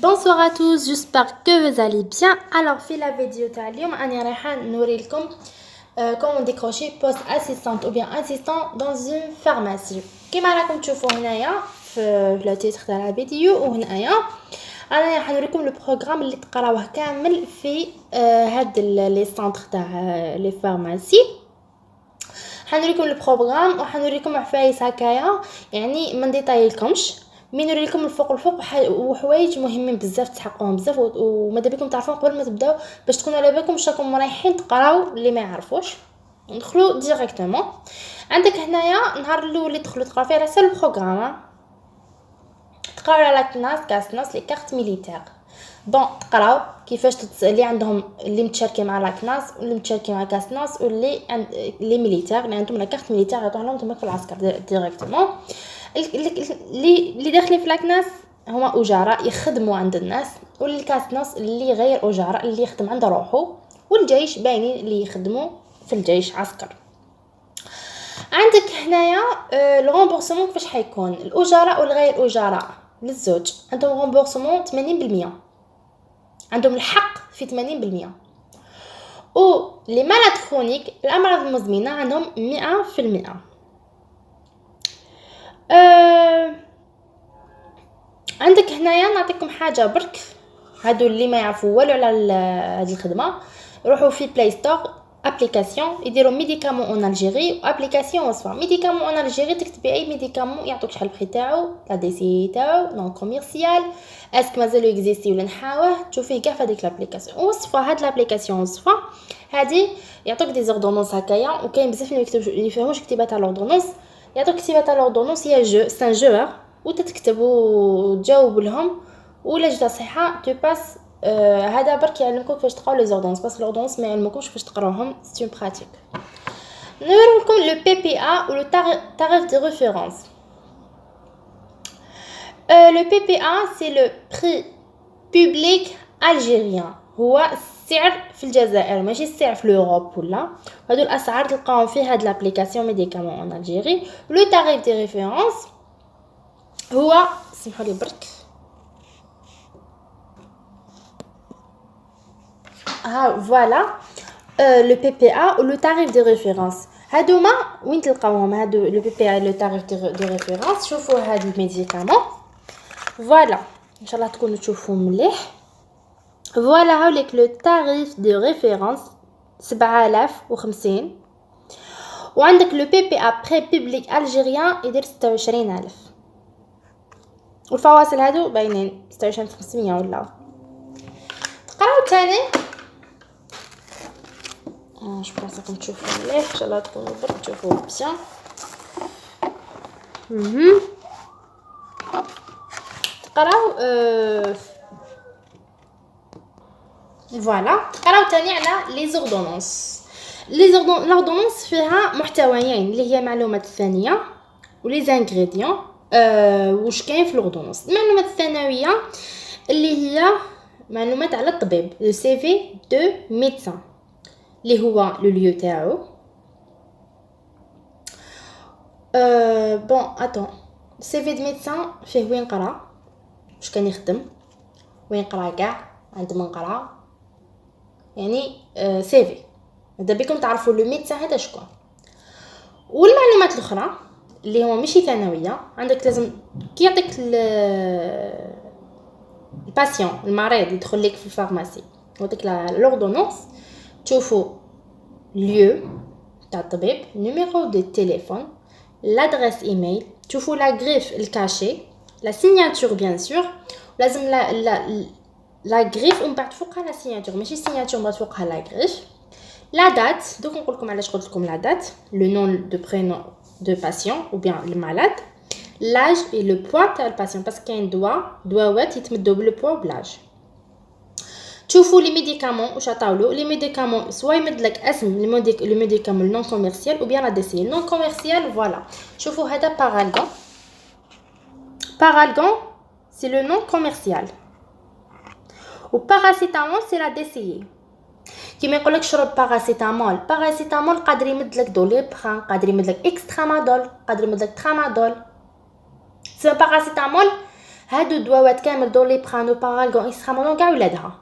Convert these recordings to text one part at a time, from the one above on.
Bonsoir à tous, j'espère que vous allez bien. Alors, في la vidéo تاع اليوم أنا رايحة نوري لكم comment décrocher poste assistante ou bien assistant dans une pharmacie. كما راكم تشوفوا هنايا في le titre تاع la vidéo وهنايا أنا راح نوريكم لو بروغرام اللي تقراوه كامل في هاد لي سونتر تاع لي فارماسي. حنوريكم البروغرام وحنوريكم عفايس هكايا، يعني ما نديطايلكمش، مي نوري لكم الفوق وحوايج مهمين بزاف تحققوهم بزاف وماذا بكم تعرفون قبل ما تبداو باش تكونوا على بالكم واش راكم رايحين تقراو اللي ما يعرفوش. ندخلوا ديريكتومون. عندك هنايا النهار الاول اللي تدخلوا تقراو فيه راه سال البروغرام، تقراو على كاس لي كارت ميليتير. بون تقراو كيفاش اللي عندهم اللي متشاركين مع لاكناس واللي متشاركين مع كاسناس واللي لي ميليتير اللي عندهم لا كارت ميليتير يعطوها لهم تما في العسكر ديريكتومون. اللي داخلين في لاكناس هما اجراء يخدموا عند الناس، والكاسناس اللي غير اجراء اللي يخدم عند روحه، والجيش باينين اللي يخدموا في الجيش عسكر. عندك هنايا الغومبورسمون كيفاش حيكون الاجراء والغير اجراء للزوج عندهم غومبورسمون 80%، عندهم الحق في 80%. و لي مالاد كرونيك الامراض المزمنه عندهم 100%. عندك هنايا نعطيكم حاجه برك، هادو اللي ما يعرفوا والو على هذه الخدمه يروحوا في بلاي ستور ابليكاسيون يديروا ميديكامون اون الجيري وابليكاسيون وصفه ميديكامون اون الجيري، تكتبي اي ميديكامون يعطوك شحال البري تاعو، لا دي سي تاعو، نون كوميرسيال، اسك مازالو اكزيستي ولا نحاوه، تشوفيه كاع في هذيك لابليكاسيون. وصفه هاد لابليكاسيون وصفه هادي يعطوك دي زوردونونس هكايا، وكاين بزاف اللي يفهموش كتابه تاع لوردونونس، يعطوك كتابه تاع لوردونونس هي جو سان جو وتتكتب وتجاوب لهم ولا جات صحيحه تو باس. هذا برك يعلمكم كيفاش تقراو لي زوردونس، بس لوردونس ما يعلمكمش كيفاش تقراوهم، سي اون براتيك. نوريكم لو بي بي ا و لو tarif de référence. Le PPA c'est le prix public algérien، هو السعر في الجزائر ماشي السعر في لوروب ولا. هادو الاسعار تلقاوهم في هاد لابليكاسيون ميديكامون اون الجيري. لو tarif de référence هو سمحوا لي برك فوالا لو بي بي ا و لو tarif de référence هادوما وين تلقاوهم. هادو لو بي بي ا لو tarif de référence. شوفوا هاد الميديكامون فوالا ان شاء الله تكونوا تشوفوا مليح. فوالا هاوليك لو tarif de référence 7050، وعندك لو بي بي ا بري بوبليك الجيريان يدير 26000، والفواصل هادو باينين 26500 ولا. تقراو تاني جو بونس راكم تشوفوا مليح ان شاء الله تكونوا برك تشوفوا بيان. تقراو فوالا تقراو تاني على لي زوردونونس. لوردونونس فيها محتويين اللي هي المعلومات الثانيه ولي زانغريديون واش كاين في لوردونونس. المعلومات الثانويه اللي هي معلومات على الطبيب، لو سي في دو ميدسان اللي هو لو ليو تاعو. بون اتون سي في دو ميدسان فيه وين قرا، واش كان يخدم، وين قرا كاع، عند من قرا، يعني سي في ماذا بكم تعرفوا لو ميدسان هذا شكون. والمعلومات الاخرى اللي هما ماشي ثانويه عندك لازم كي يعطيك الباسيون المريض يدخل لك في الفارماسي وديك لوردونونس تشوفوا ليو تاع الطبيب، نيميرو دو تليفون، لادريس ايميل، تشوفوا لا غريف الكاشي، لا سيناتور بيان سور، لازم لا غريف ومن بعد فوقها لا سيناتور، ماشي سيناتور من بعد فوقها لا غريف. لا دات دوك نقول لكم علاش قلت لكم لا دات، لو نون دو برينون دو باسيون ou bien le malade, l'âge et le poids تاع الباسيون باسكو كاين دواوات يتمدوا بالبوا وبلاج. تشوفوا لي ميديكامون واش عطاولو. لي ميديكامون سوا يمد لك اسم لي ميديكامون نون كوميرسيال او بيان لا دي سي نون كوميرسيال. فوالا شوفوا هذا بارالغون سي لو نون كوميرسيال، و باراسيتامول سي لا دي سي. كيما يقول لك شرب باراسيتامول قادر يمد لك دوليبران، قادر يمد لك اكسترامادول، قادر يمد لك ترامادول. سي باراسيتامول هادو الدواوات كامل دوليبران وبارالغون اكسترامولون كاع ولادها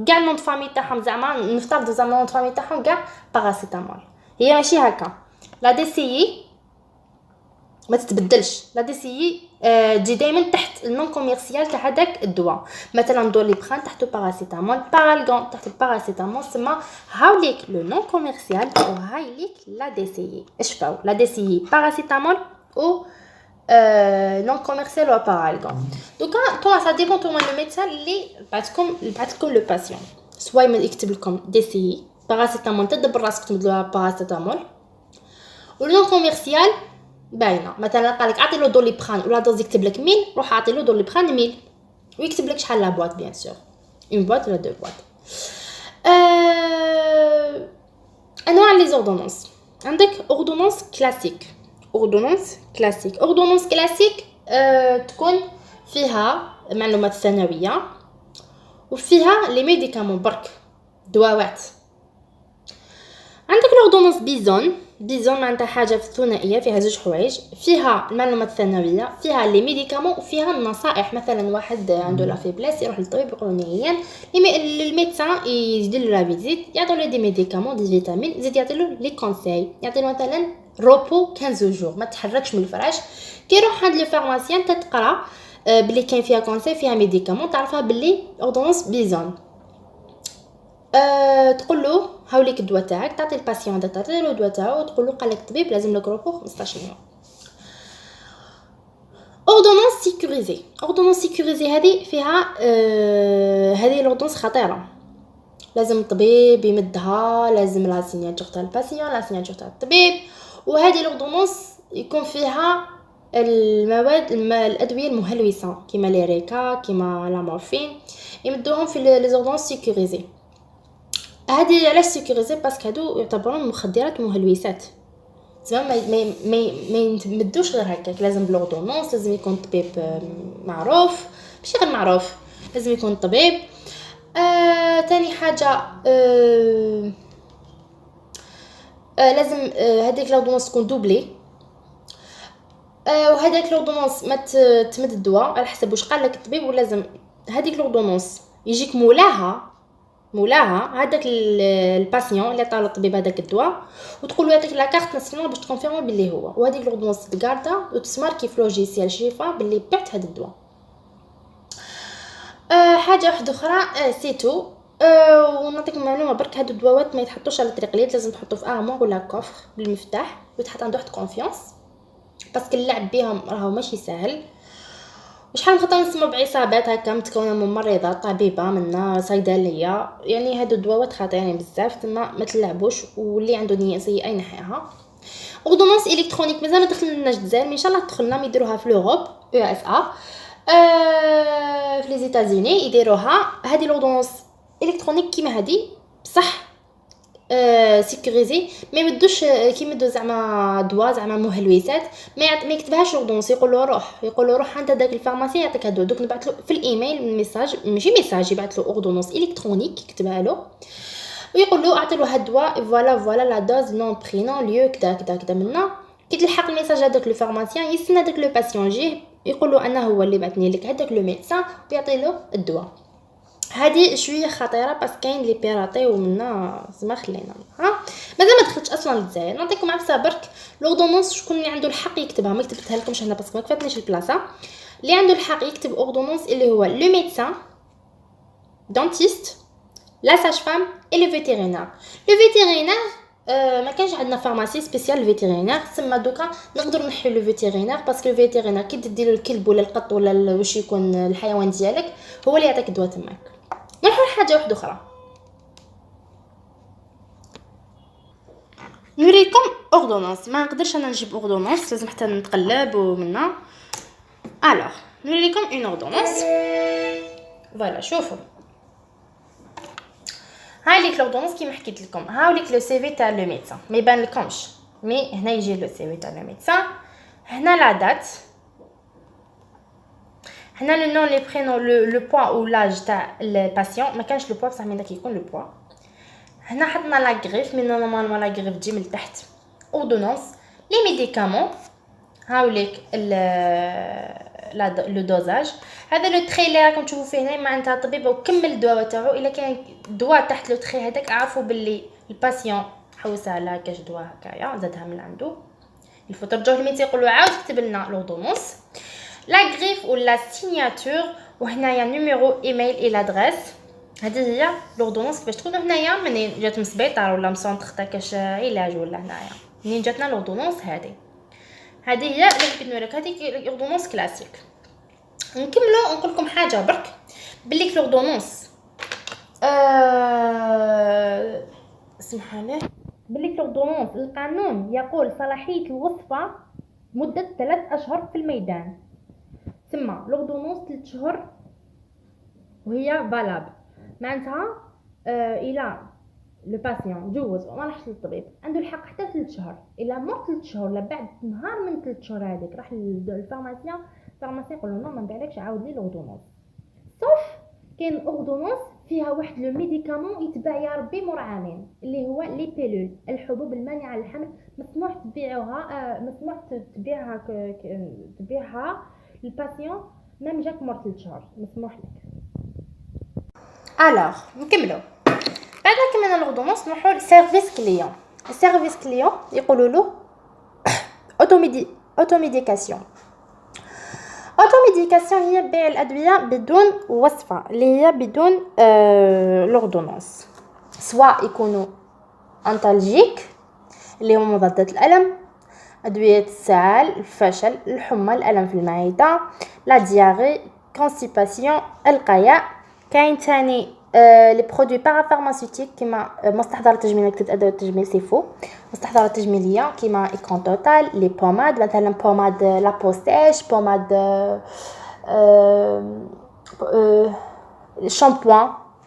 كاع النون فامي تاعهم زعما نفترض زعما النون فامي تاعهم كاع باراسيتامول. هي ماشي هكا لا دي سي ما تتبدلش، لا دي سي تجي دائما تحت النون كوميرسيال تاع هذاك الدواء. مثلا دوليبران تحته باراسيتامول، بارالغون تحت الباراسيتامول، سما هاوليك لو نون كوميرسيال وهايليك لا دي سي. اش فاو لا دي سي باراسيتامول او نون كوميرسيال و بارالغون. دوكا نتوما سا ديبون نتوما لو ميدسان اللي بعث لكم لو باسيون، سوا يكتب لكم دي سي باراسيتامول تدبر راسك تمدلوها باراسيتامول، و نون كوميرسيال باينه. مثلا قالك اعطي له دوليبران ولا دوز يكتب لك 1000، روح اعطي له دوليبران 1000 ويكتب لك شحال لا بواط بيان سور، اون بواط ولا دو بواط. انواع لي زوردونونس، عندك اوردونونس كلاسيك. اوردونونس كلاسيك تكون فيها معلومات ثانويه وفيها لي ميديكامون برك دواوات. عندك الاوردونونس بيزون معناتها حاجه في الثنائيه فيها زوج حوايج، فيها المعلومات الثانويه، فيها لي ميديكامون وفيها النصائح. مثلا واحد عنده لا فيبليس يروح للطبيب يقول نيان الميدسان يدير له لا فيزيت، يعطوا له دي ميديكامون دي فيتامين، زيد يعطي له لي كونساي، يعطي له مثلا روبو 15 جور ما تحركش من الفراش. كي يروح عند لو فارماسيان تتقرا بلي كاين فيها كونساي فيها ميديكامون، تعرفها بلي اوردونونس بيزون. تقول له هاوليك الدواء تاعك، تعطي الباسيون هذا تعطي له الدواء تاعو وتقول له قال لك الطبيب لازم لك روبو 15 يوم. اوردونونس سيكوريزي هذه فيها هذه الاوردونس خطيره، لازم الطبيب يمدها، لازم لا سيناتور تاع الباسيون لا سيناتور تاع الطبيب. وهذه الاوردونونس يكون فيها المواد الادويه المهلوسه كيما لي ريكا كيما لا مورفين، يمدوهم في لي زوردونس سيكوريزي. هذه علاش سيكوريزي باسكو هادو يعتبرون مخدرات مهلوسات، زعما ما يمدوش غير هكاك، لازم بلوردونونس، لازم يكون طبيب معروف، ماشي غير معروف لازم يكون طبيب. تاني حاجه لازم هذيك لوردونونس تكون دوبلي، وهذاك لوردونونس ما تمد الدواء على حسب واش قال لك الطبيب، ولازم هذيك لوردونونس يجيك مولاها هذاك الباسيون اللي عطاه الطبيب هذاك الدواء، وتقول له يعطيك لا كارت ناسيونال باش تكونفيرمي باللي هو، وهذيك لوردونونس تقاردا وتسماركي في لوجيسيال شيفا باللي بعت هذا الدواء. حاجه واحده اخرى سيتو. ونعطيك معلومه برك، هادو الدواوات ما يتحطوش على التريقليات، لازم تحطو في ارمور ولا كوفر بالمفتاح وتحط عنده واحد كونفيونس، باسكو اللعب بهم راهو ماشي سهل. وشحال نخطر نسمع بعصابات هكا متكونه من ممرضات طبيبه منا صيدليه، يعني هادو الدواوات خطيرين بزاف، تما ما تلعبوش، واللي عنده نيه سيئه ينحيها. اوردونونس الكترونيك مازال ما دخلناش الجزائر، ان شاء الله دخلنا ما يديروها في لوروب او اس ا في لي زيتازوني يديروها. هذه الاوردونونس الكترونيك كيما هذه بصح سيكوريزي، ما يمدوش كي يمدوا زعما دواء زعما مهلوسات ما يكتبهاش الاوردونونس، يقول له روح عند هذاك الفارماسي يعطيك هذا. دوك نبعث له في الايميل ميساج، ماشي ميساج، يبعث له اوردونونس الكترونيك يكتبها له ويقول له اعطي له هذا الدواء، فوالا لا دوز نون برينون ليو كدا منا. كي تلحق الميساج هذاك لو فارماسيان يستنى داك لو باسيون يجيه يقول له انا هو اللي بعثني لك هذاك لو ميدسان ويعطي له الدواء. هذه شويه خطيره بس كاين لي بيراطيو منا زعما خلينا مازال ما دخلتش اصلا للجزائر. نعطيكم عفسه برك لوردونونس شكون اللي عنده الحق يكتبها، ما كتبتها لكمش هنا باسكو ما كفاتنيش البلاصه. اللي عنده الحق يكتب اوردونونس اللي هو لو ميدسان دونتيست لا ساج فام اي لو فيتيرينير. لو فيتيرينير ما كانش عندنا فارماسي سبيسيال الفيتيرينير، تسمى دوكا نقدر نحيو لو فيتيرينير باسكو الفيتيرينير كي تدي له الكلب ولا القط ولا واش يكون الحيوان ديالك هو اللي يعطيك الدواء تماك. نروحوا لحاجه واحده اخرى، نوريكم اوردونونس. ما نقدرش انا نجيب اوردونونس، لازم حتى نتقلب ومنا. الوغ نوريكم اون اوردونونس. فوالا شوفوا هاي ليك لوردونونس كيما حكيت لكم، هاوليك لو سي في تاع لو ميدسان، ما يبان لكمش مي هنا يجي لو سي في تاع لو ميدسان، هنا لا دات، هنا لو نون لي برينون لو بوا او لاج تاع الباسيون، ما كانش لو بوا بصح من داك يكون لو بوا. هنا حطنا لا غريف، من نورمالمون لا غريف تجي من تحت. اوردونونس لي ميديكامون هاوليك لو دوزاج. هذا لو تري اللي راكم تشوفوا فيه هنا معناتها الطبيب وكمل الدواء تاعو. الا كان دواء تحت لو تري هذاك اعرفوا باللي الباسيون حوس على كاش دواء هكايا زادها من عنده. الفو ترجعوا للميديسين يقولوا عاود كتب لنا لوردونونس لا غريف ولا سيناتور. وهنايا نيميرو ايميل اي لادريس. هذه هي لوردونونس كيفاش تكون هنايا منين جات من السبيطار ولا من سونطر تاع كاش علاج ولا هنايا منين جاتنا لوردونونس. هذه هي اللي كنت نوريك. هذه لوردونونس كلاسيك. نكملوا نقول لكم حاجه برك باللي لوردونونس اسمح لي باللي لوردونونس القانون يقول صلاحيه الوصفه مده 3 أشهر في الميدان. ثم لوردونونس 3 شهور وهي فالاب معناتها الى لو باسيون جوز وما راحش للطبيب عنده الحق حتى 3 شهور. الا مر 3 شهور ولا بعد نهار من 3 شهور هذيك راح للفارماسيان يقول له ما نبيعلكش عاود لي لوردونونس. صوف كاين اوردونونس فيها واحد لو ميديكامون يتباع يا ربي مور عامين اللي هو لي بيلول الحبوب المانعه للحمل. مسموح تبيعوها مسموح تبيعها للباسيون ميم جاك مور 3 شهور مسموح لك. الوغ نكملوا. بعد كملنا لوردونونس نروحوا للسيرفيس كليون. السيرفيس كليون يقولوا له اوتوميديكاسيون. اوتوميديكاسيون هي بيع الادويه بدون وصفه اللي هي بدون لوردونونس سواء يكونوا انتالجيك اللي هما مضادات الالم ادويه السعال الفشل الحمى الالم في المعده لا دياري كونستيباسيون القياء. كاين ثاني لي برودوي بارافارماسيوتيك كيما مستحضرات التجميل. كتبت ادوات التجميل سي فو. مستحضرات تجميليه كيما ايكون توتال لي بوماد مثلا بوماد لا بوستيش بوماد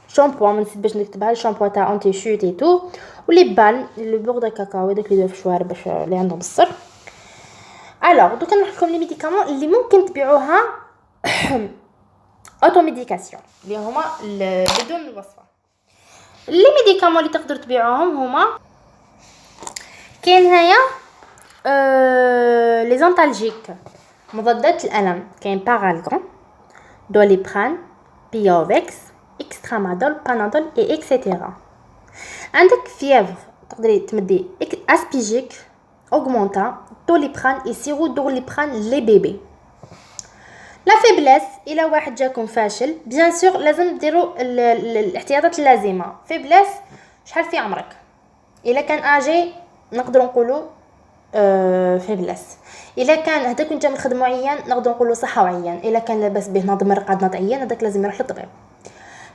شامبوان نسيت باش نكتبها الشامبوان تاع انتي شوت اي تو ولي بالم لو بور دو كاكاو داك اللي في الشوارع باش اللي عندهم الصر. الوغ دوكا نروح لكم لي ميديكامون اللي ممكن تبيعوها اوتوميديكاسيون اللي هما بدون الوصفه. لي ميديكامون اللي تقدروا تبيعوهم هما كاين هنايا لي زونتالجيك مضادات الالم. كاين بارالغون دوليبران بيوفيكس اكسترامادول بانادول اي اكسيتيرا. عندك فيفر تقدري تمدي اسبيجيك اوغمونتا دوليبران اي سيرو دوليبران لي بيبي. لا فيبلس الى واحد جاكم فاشل بيان سور لازم ديروا الاحتياطات اللازمه. فيبلس شحال في عمرك؟ الا كان اجي نقدر نقولوا فيبلس. الا كان هذاك انت من خدمه عيان نقدر نقولوا صحه وعيان. الا كان لاباس به ناض مرقد ناض عيان هذاك لازم يروح للطبيب.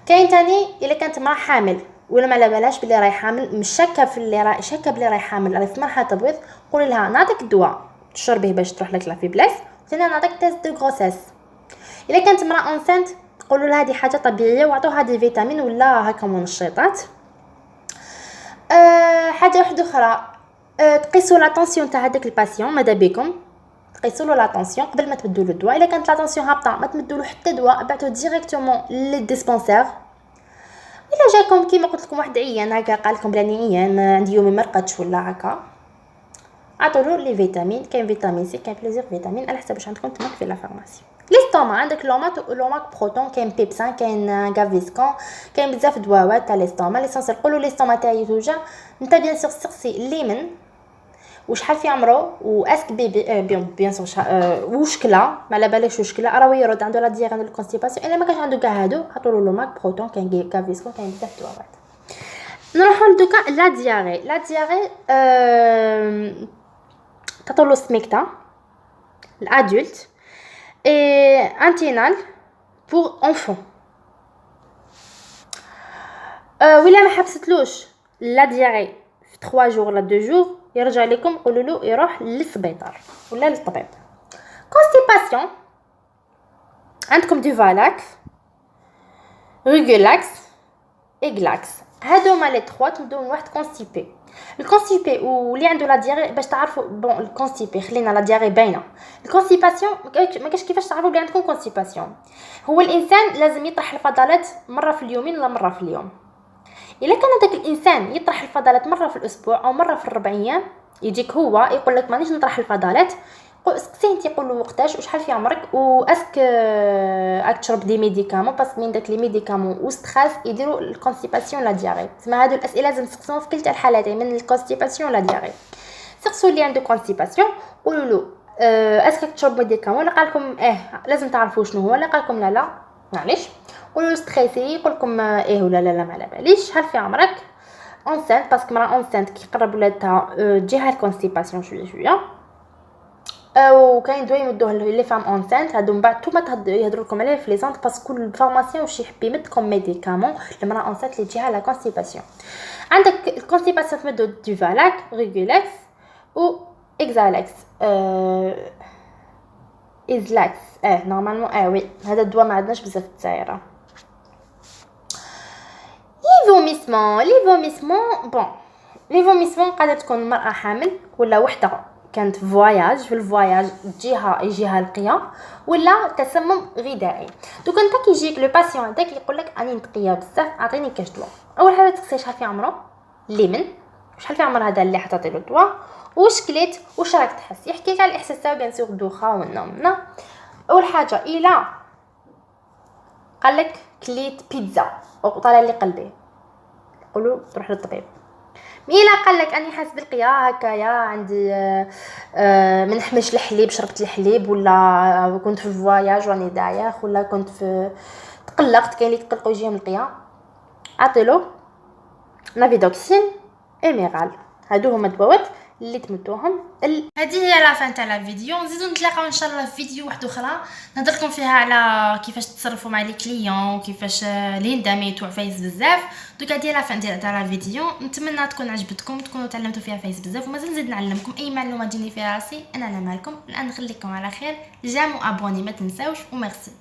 كاين تاني الا كانت امراه حامل ولا ما على بالهاش بلي راهي حامل مش شاكه في اللي راهي شاكه بلي راهي حامل راهي في مرحله تبويض قولي لها نعطيك الدواء تشربيه باش تروح لك لا فيبلس وثاني نعطيك تيست دو غروسيس. الا كانت امراه انسنت قولوا لها هذه حاجه طبيعيه وعطوها دي فيتامين ولا هكا منشطات. حاجه واحده اخرى تقيسوا لا طونسيون تاع هذاك الباسيون ماذا بكم تقيسوا له لا طونسيون قبل ما تمدوا له الدواء. الا كانت لا طونسيون هابطه ما تمدوا له حتى دواء بعثوه ديريكتومون للديسبونسير. الا جاكم كيما قلت لكم واحد عيان هكا قال لكم بلاني عيان عندي يومي ما رقدش ولا هكا عطوا له لي فيتامين. كاين فيتامين سي كاين بليزير فيتامين على حسب واش عندكم تماك في لا فارماسي. ليستوما عندك لوماك بروتون كاين بيبسان كاين غافيسكون كاين بزاف دواوات تاع ليستوما. ليسونسيال قولوا ليستوما تاعي توجع انت بيان سور سقسي الليمن وشحال في عمرو واسك بيبي بيان سور وشكله ما على بالكش وشكله راه يرد عنده لا ديار عنده الكونستيباسيون. الا ما كانش عنده كاع هادو عطوا له لوماك بروتون كاين غافيسكون كاين بزاف دواوات. نروحوا لدوكا لا دياري تعطوا له سميكتا الادولت et Antinal pour enfants. ولا ما حبستلوش لا دياري في 3 جور ولا 2 جور يرجع لكم قولوا له يروح للسبيطار ولا للطبيب. كونستيباسيون عندكم ديفالاك ريغولاكس اغلاكس هادو لي 3 تبداو واحد كونستيبي. الكونستيبي واللي عنده لا دياري باش تعرفوا بون الكونستيبي خلينا لا دياري باينه. الكونستيباسيون ما كاش كيفاش تعرفوا بلي عندكم كونستيباسيون. هو الانسان لازم يطرح الفضلات مره في اليومين ولا مره في اليوم. الا كان هذاك الانسان يطرح الفضلات مره في الاسبوع او مره في 4 ايام يجيك هو يقول لك مانيش نطرح الفضلات سقسيه انت قول له وقتاش وشحال في عمرك واسك راك تشرب دي ميديكامون باسكو من داك لي ميديكامون وستريس يديروا الكونستيباسيون لا دياري. تما هادو الاسئله لازم تسقسوهم في كلتا الحالتين من الكونستيباسيون لا دياري. سقسوا اللي عنده كونستيباسيون قولوا له اسك راك تشرب ميديكامون لا قالكم لازم تعرفوا شنو هو لا قالكم لا معليش قولوا له ستريسي يقول لكم ولا لا ما على باليش. شحال في عمرك اونسنت باسكو مرا اونسنت كي قرب ولادها تجيها الكونستيباسيون شويه وكاين دواء يمدوه لي فام اونسنت هادو من بعد نتوما يهضروا لكم عليه في لي زونط باسكو الفارماسيون واش يحب يمدكم ميديكامون لمرا اونسنت اللي تجيها لا كونستيباسيون. عندك الكونستيباسيون تمدو دوفالاك ريغولاكس و اكزالاكس ازلاكس نورمالمون وي هذا الدواء ما عندناش بزاف في الجزائر. لي فوميسمون بون لي فوميسمون قادر تكون مرأة حامل ولا وحده كانت في الفواياج يجيها القيا ولا تسمم غذائي. دوك انت كيجيك لو باسيون هذاك يقول لك اني نتقيا بزاف اعطيني كاش دواء. اول حاجه تسقسي شحال في عمره ليمن شحال في عمر هذا اللي حطيتي له الدواء واش كليت واش راك تحس يحكي لك على الاحساس تاعو بيان سور الدوخه والنوم. اول حاجه الا قال لك كليت بيتزا وطلع لي قلبي قولوا تروح للطبيب. الا قال لك اني حاسس بالقيا هكايا عندي ما نحملش الحليب شربت الحليب ولا كنت في الفواياج راني دايخ ولا كنت في تقلقت كاين اللي تقلقوا يجيهم القيا عطيلو نافيدوكسين اميرال هادو هما الدواوات اللي تمدوهم. هذه هي لا فان تاع لا فيديو. نزيدو نتلاقاو ان شاء الله في فيديو واحد اخرى نهضر لكم فيها على كيفاش تتصرفوا مع لي كليون وكيفاش الهندامي يتوع فايز بزاف. دوك هذه لا فان تاع لا فيديو. نتمنى تكون عجبتكم تكونوا تعلمتوا فيها فايز بزاف ومازال نزيد نعلمكم اي معلومه تجيني في راسي انا مالكم الان نخليكم على خير. جامو ابوني ما تنساوش وميرسي.